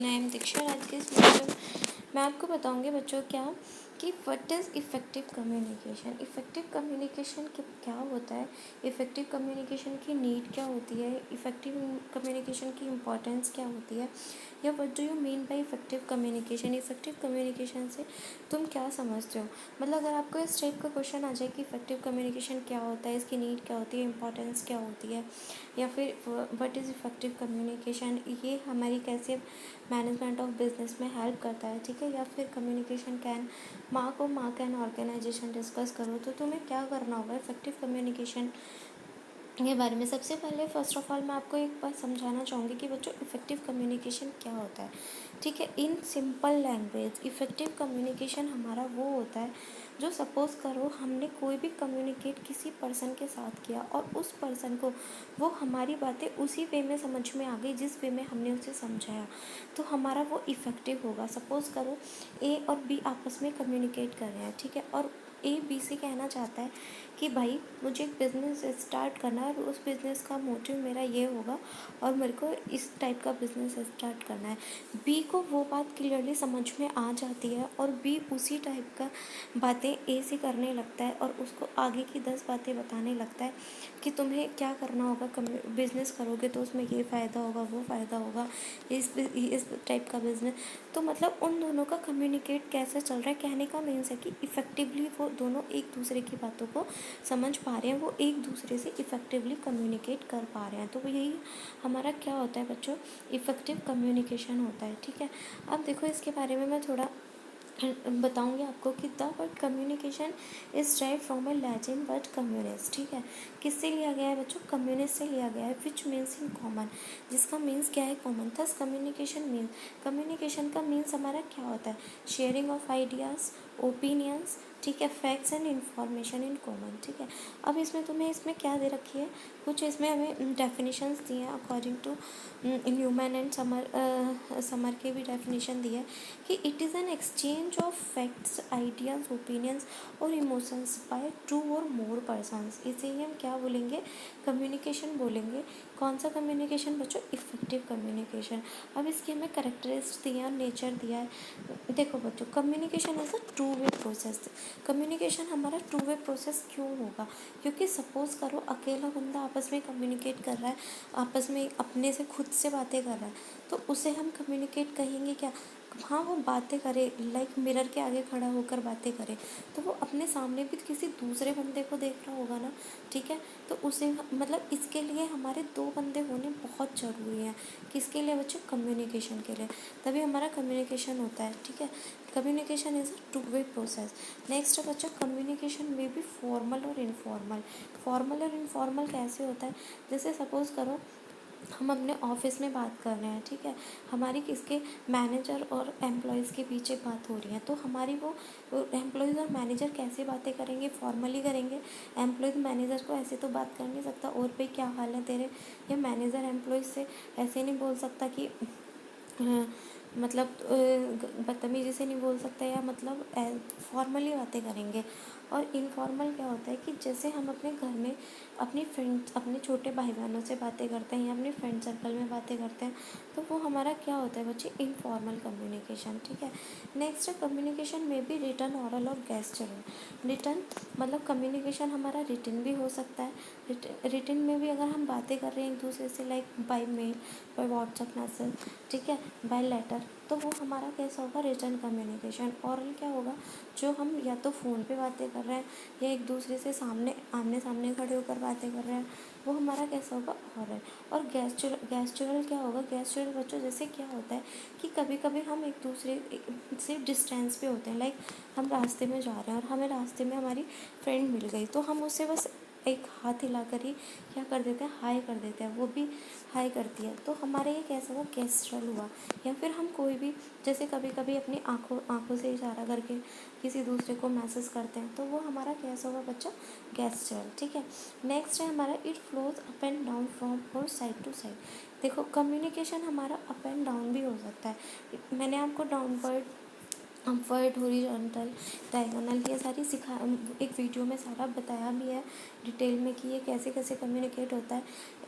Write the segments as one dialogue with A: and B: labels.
A: I am दीक्षा। आज के इस वीडियो में मैं आपको बताऊंगी बच्चों क्या कि what is effective communication. Effective communication क्या होता है, इफ़ेक्टिव कम्युनिकेशन की नीड क्या होती है, इफ़ेक्टिव कम्युनिकेशन की इम्पोर्टेंस क्या होती है, या what do you mean by effective communication. Effective communication से तुम क्या समझते हो। मतलब अगर आपको इस टाइप का क्वेश्चन आ जाए कि इफ़ेक्टिव कम्युनिकेशन क्या होता है, इसकी नीड क्या होती है, इंपॉर्टेंस क्या होती है, या फिर व्हाट इज़ इफ़ेक्टिव कम्युनिकेशन, ये हमारी कैसे मैनेजमेंट ऑफ बिजनेस में हेल्प करता है, ठीक है, या फिर communication can mark and organisation discuss करो तो तुम्हें क्या करना होगा इफेक्टिव कम्युनिकेशन के बारे में। सबसे पहले फर्स्ट ऑफ ऑल मैं आपको एक बात समझाना चाहूँगी कि बच्चों इफ़ेक्टिव कम्युनिकेशन क्या होता है, ठीक है। In simple language effective communication हमारा वो होता है जो सपोज़ करो हमने कोई भी कम्युनिकेट किसी पर्सन के साथ किया और उस पर्सन को वो हमारी बातें उसी वे में समझ में आ गई जिस वे में हमने उसे समझाया, तो हमारा वो इफ़ेक्टिव होगा। सपोज़ करो ए और बी आपस में कम्युनिकेट कर रहे हैं, ठीक है, और ए बी से कहना चाहता है कि भाई मुझे एक बिज़नेस स्टार्ट करना है और उस बिज़नेस का मोटिव मेरा ये होगा और मेरे को इस टाइप का बिज़नेस स्टार्ट करना है। बी को वो बात क्लियरली समझ में आ जाती है और बी उसी टाइप का बातें ए से करने लगता है और उसको आगे की 10 बातें बताने लगता है कि तुम्हें क्या करना होगा, बिज़नेस करोगे तो उसमें ये फ़ायदा होगा, वो फ़ायदा होगा, इस टाइप का बिज़नेस। तो मतलब उन दोनों का कम्युनिकेट कैसे चल रहा है, कहने का मीन्स है कि इफ़ेक्टिवली वो दोनों एक दूसरे की बातों को समझ पा रहे हैं, वो एक दूसरे से इफ़ेक्टिवली कम्युनिकेट कर पा रहे हैं। तो यही हमारा क्या होता है बच्चों, इफ़ेक्टिव कम्युनिकेशन होता है, ठीक है। अब देखो इसके बारे में मैं थोड़ा बताऊंगी आपको कि the word communication is drive from A Latin word communist, ठीक है। किससे लिया गया है बच्चों, कम्युनिस्ट से लिया गया है, विच मीन्स इन कॉमन, जिसका मीन्स क्या है, common. Thus communication means, communication का मीन्स हमारा क्या होता है, शेयरिंग ऑफ आइडियाज़, ओपिनियंस, ठीक है, facts and information in common, ठीक है। अब इसमें क्या दे रखी है, कुछ इसमें हमें डेफिनेशंस दी हैं according to Newman and Summer के भी डेफिनेशन दी है कि it is an exchange of facts, ideas, opinions और emotions by two or more persons. इसे ही हम क्या बोलेंगे, कम्युनिकेशन बोलेंगे। कौन सा कम्युनिकेशन बच्चों, इफ़ेक्टिव कम्युनिकेशन। अब इसकी हमें करेक्टरिस्टिक दिया है, नेचर दिया है। देखो बच्चों, communication is a two way process. Communication हमारा टू वे प्रोसेस क्यों होगा, क्योंकि सपोज़ करो अकेला बंदा आपस में कम्युनिकेट कर रहा है, आपस में अपने से खुद से बातें कर रहा है, तो उसे हम कम्युनिकेट कहेंगे क्या, हाँ वो बातें करे, लाइक मिरर के आगे खड़ा होकर बातें करे, तो वो अपने सामने भी किसी दूसरे बंदे को देख रहा होगा ना, ठीक है। तो उसे मतलब इसके लिए हमारे दो बंदे होने बहुत ज़रूरी हैं। किसके लिए बच्चों, कम्युनिकेशन के लिए, तभी हमारा कम्युनिकेशन होता है, ठीक है। Communication is a two way process. Next है बच्चों, कम्युनिकेशन में भी फॉर्मल और इनफॉर्मल। फॉर्मल और इनफॉर्मल कैसे होता है, जैसे सपोज़ करो हम अपने ऑफिस में बात कर रहे हैं, ठीक है, हमारी किसके, मैनेजर और एम्प्लॉयज़ के पीछे बात हो रही है, तो हमारी वो एम्प्लॉयज़ और मैनेजर कैसे बातें करेंगे, फॉर्मली करेंगे। एम्प्लॉयज़ मैनेजर को ऐसे तो बात कर नहीं सकता, और भाई क्या हाल है तेरे, या मैनेजर एम्प्लॉयज़ से ऐसे नहीं बोल सकता कि मतलब बदतमीज़ी से नहीं बोल सकते, या मतलब फॉर्मली बातें करेंगे। और इनफॉर्मल क्या होता है कि जैसे हम अपने घर में अपनी फ्रेंड्स, अपने छोटे भाई बहनों से बातें करते हैं या अपने फ्रेंड सर्कल में बातें करते हैं, तो वो हमारा क्या होता है बच्चे, इनफॉर्मल कम्युनिकेशन, ठीक है। नेक्स्ट है कम्युनिकेशन में भी रिटन, ऑरल और गेस्चरल। रिटन मतलब कम्युनिकेशन हमारा रिटन भी हो सकता है। रिटन में भी अगर हम बातें कर रहे हैं एक दूसरे से, like by mail, by WhatsApp message, ठीक है, बाय लेटर, तो वो हमारा कैसा होगा, रिटन कम्युनिकेशन। ऑरल क्या होगा, जो हम या तो फ़ोन पे बातें कर रहे हैं या एक दूसरे से आमने सामने खड़े होकर बातें कर रहे हैं, वो हमारा कैसा होगा, ऑरल। और गेस्चरल क्या होगा, गेस्चरल बच्चों जैसे क्या होता है कि कभी कभी हम एक दूसरे से डिस्टेंस पे होते हैं, लाइक हम रास्ते में जा रहे हैं और हमें रास्ते में हमारी फ्रेंड मिल गई, तो हम उससे बस एक हाथ हिलाकर ही क्या कर देते हैं, हाय कर देते हैं, वो भी हाय करती है, तो हमारा ये कैसा हुआ, गेस्चरल हुआ। या फिर हम कोई भी जैसे कभी कभी अपनी आँखों से इशारा करके किसी दूसरे को मैसेज करते हैं, तो वो हमारा कैसा हुआ बच्चा, गेस्चरल, ठीक है। नेक्स्ट है हमारा, it flows up and down from और साइड टू साइड। देखो कम्युनिकेशन हमारा अप एंड डाउन भी हो सकता है। मैंने आपको डाउनवर्ड, अपवर्ड, हॉरिजॉन्टल, डायगोनल, ये सारी एक वीडियो में सारा बताया भी है डिटेल में कि ये कैसे कैसे कम्युनिकेट होता है।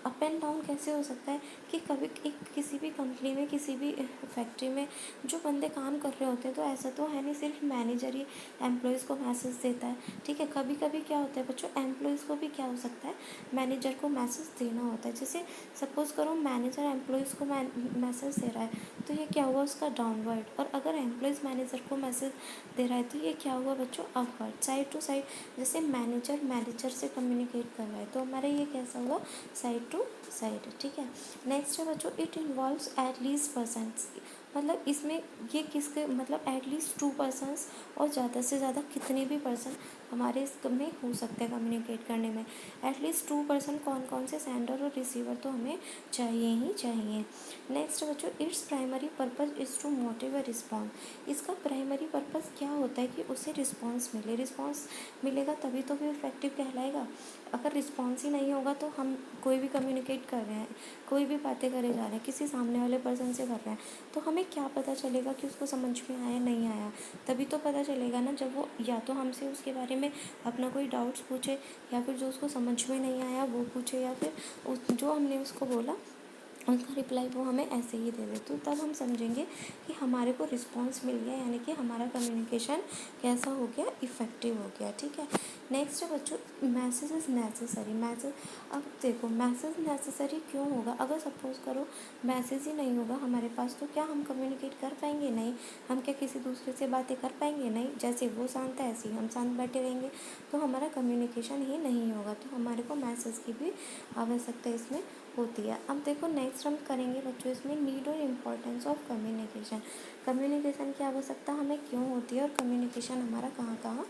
A: अप एंड डाउन कैसे हो सकता है कि कभी एक किसी भी कंपनी में, किसी भी फैक्ट्री में जो बंदे काम कर रहे होते हैं, तो ऐसा तो है नहीं सिर्फ मैनेजर ही एम्प्लॉयज़ को मैसेज देता है, ठीक है। कभी कभी क्या होता है बच्चों, एम्प्लॉयज़ को भी क्या हो सकता है, मैनेजर को मैसेज देना होता है। जैसे सपोज़ करो मैनेजर एम्प्लॉयज़ को मैसेज दे रहा है, तो ये क्या हुआ उसका डाउनवर्ड, और अगर एम्प्लॉयज़ मैनेजर को मैसेज दे रहा है तो ये क्या हुआ बच्चों, अपवर्ड, साइड टू साइड। जैसे मैनेजर से कम्युनिकेट कर रहा है तो हमारा ये कैसा हुआ, साइड टू साइड, ठीक है। नेक्स्ट है बच्चों, it involves at least persons, मतलब इसमें ये किसके, मतलब एट लीस्ट 2 पर्सन्स, और ज़्यादा से ज़्यादा कितने भी पर्सन हमारे इसमें हो सकते हैं कम्युनिकेट करने में। एटलीस्ट 2 पर्सन कौन कौन से, सेंडर और रिसीवर तो हमें चाहिए ही चाहिए। नेक्स्ट बच्चों, it's primary purpose is to motive a response, इसका प्राइमरी पर्पज़ क्या होता है कि उसे रिस्पॉन्स मिले, रिस्पॉन्स मिलेगा तभी तो भी इफेक्टिव कहलाएगा। अगर रिस्पॉन्स ही नहीं होगा तो हम कोई भी कम्युनिकेट कर रहे हैं, कोई भी बातें करे जा रहे हैं, किसी सामने वाले पर्सन से कर रहे हैं, तो हमें क्या पता चलेगा कि उसको समझ में आया नहीं आया, तभी तो पता चलेगा ना जब वो या तो हमसे उसके बारे में अपना कोई डाउट्स पूछे, या फिर जो उसको समझ में नहीं आया वो पूछे, या फिर जो हमने उसको बोला उसका रिप्लाई वो हमें ऐसे ही दे दे, तो तब हम समझेंगे कि हमारे को रिस्पॉन्स मिल गया, यानी कि हमारा कम्युनिकेशन कैसा हो गया, इफ़ेक्टिव हो गया, ठीक है। नेक्स्ट है बच्चों, मैसेज इज़ नेसेसरी, मैसेज, अब देखो मैसेज नेसेसरी क्यों होगा, अगर सपोज़ करो मैसेज ही नहीं होगा हमारे पास तो क्या हम कम्युनिकेट कर पाएंगे, नहीं। हम क्या किसी दूसरे से बातें कर पाएंगे, नहीं। जैसे वो शांत है ऐसे ही हम शांत बैठे रहेंगे, तो हमारा कम्युनिकेशन ही नहीं होगा, तो हमारे को मैसेज की भी आवश्यकता इसमें होती है। अब देखो नेक्स्ट हम करेंगे बच्चों इसमें नीड और इम्पोर्टेंस ऑफ कम्युनिकेशन, कम्युनिकेशन की आवश्यकता हमें क्यों होती है और कम्युनिकेशन हमारा कहाँ कहाँ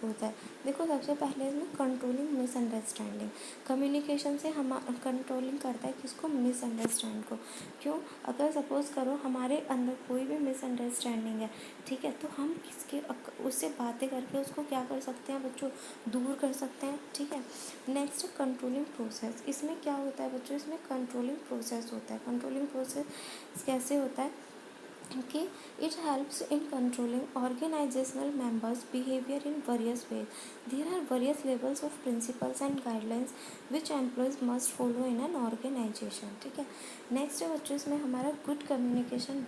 A: होता है। देखो सबसे पहले इसमें कंट्रोलिंग मिसअंडरस्टैंडिंग, कम्युनिकेशन से हम कंट्रोलिंग करता है किसको, मिसअंडरस्टैंड को। क्यों, अगर सपोज़ करो हमारे अंदर कोई भी मिसअंडरस्टैंडिंग है, ठीक है, तो हम किसके उससे बातें करके उसको क्या कर सकते हैं बच्चों, दूर कर सकते हैं, ठीक है। नेक्स्ट कंट्रोलिंग प्रोसेस, इसमें क्या होता है बच्चों, इसमें कंट्रोलिंग प्रोसेस होता है। कंट्रोलिंग प्रोसेस कैसे होता है कि it helps in controlling organizational members' behavior in various ways. There are various levels of principles and guidelines which employees must follow in an organization, ठीक है। नेक्स्ट है बच्चों इसमें हमारा good communication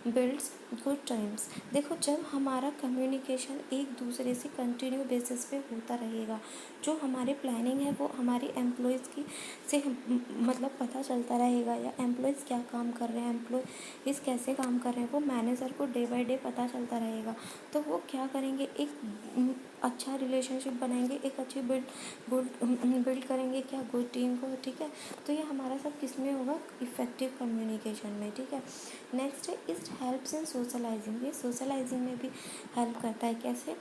A: builds good times. देखो जब हमारा communication एक दूसरे से कंटिन्यू बेसिस पे होता रहेगा, जो हमारे प्लानिंग है वो हमारी एम्प्लॉयज़ की से मतलब पता चलता रहेगा, या एम्प्लॉयज़ क्या काम कर रहे हैं, एम्प्लॉयज़ कैसे काम कर रहे हैं, वो मैनेजर को डे बाय डे पता चलता रहेगा, तो वो क्या करेंगे, एक अच्छा रिलेशनशिप बनाएंगे, एक अच्छी बिल्ड करेंगे क्या, गुड टीम को, ठीक है। तो ये हमारा सब किस में होगा, इफ़ेक्टिव कम्युनिकेशन में, ठीक है। नेक्स्ट है इट हेल्प्स इन सोशलाइजिंग, ये सोशलाइजिंग में भी हेल्प करता है, कैसे,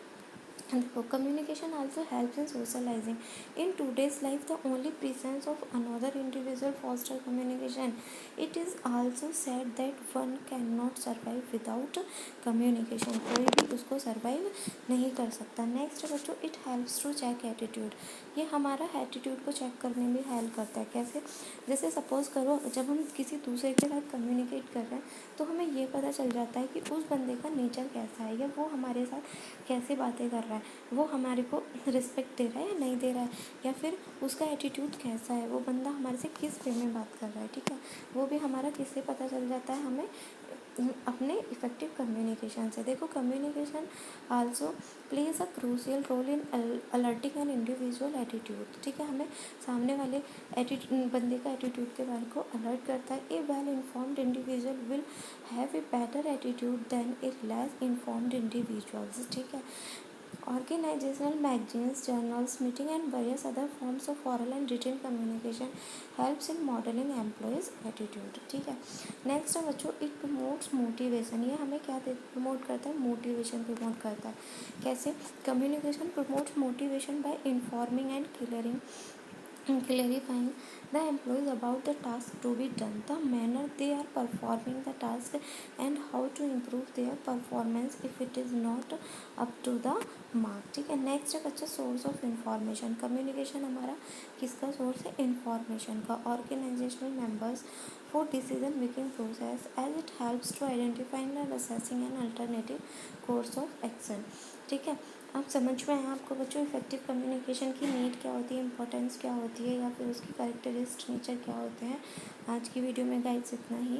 A: देखो communication also helps in socializing. In today's life the only presence of another individual foster communication. It is also said that one cannot survive without communication, कोई भी उसको survive नहीं कर सकता। नेक्स्ट बच्चों it helps to check attitude, ये हमारा attitude को चेक करने में हेल्प करता है, कैसे, जैसे सपोज़ करो जब हम किसी दूसरे के साथ कम्युनिकेट कर रहे हैं तो हमें ये पता चल जाता है कि उस बंदे का नेचर कैसा है, या वो हमारे साथ कैसे बातें कर रहा है, वो हमारे को रिस्पेक्ट दे रहा है या नहीं दे रहा है, या फिर उसका एटीट्यूड कैसा है, वो बंदा हमारे से किस वे में बात कर रहा है, ठीक है। वो भी हमारा किससे पता चल जाता है, हमें अपने इफ़ेक्टिव कम्युनिकेशन से। देखो communication also plays a crucial role in altering an individual attitude, ठीक है, हमें सामने वाले बंदे का एटीट्यूड के बारे को अलर्ट करता है। A well informed individual will have a better attitude than a less informed individuals, ठीक है। Organizational magazines, journals, meeting and various other forms of oral and written communication helps in modeling employees attitude, ठीक है। Next है बच्चों it promotes motivation, ये हमें क्या promote करता है, मोटिवेशन प्रमोट करता है, कैसे, communication promotes motivation by informing and clarifying the employees about the task to be done, the manner they are performing the task and how to improve their performance if it is not up to the mark, ठीक है। Next है बच्चा source of information, communication हमारा किसका source है, information का, organisational members for decision making process as it helps to identifying and assessing an alternative course of action, ठीक है। आप समझ में आया आपको बच्चों इफ़ेक्टिव कम्युनिकेशन की नीड क्या होती है, इंपॉर्टेंस क्या होती है, या फिर उसकी कैरेक्टरिस्ट नेचर क्या होते हैं। आज की वीडियो में गाइस इतना ही।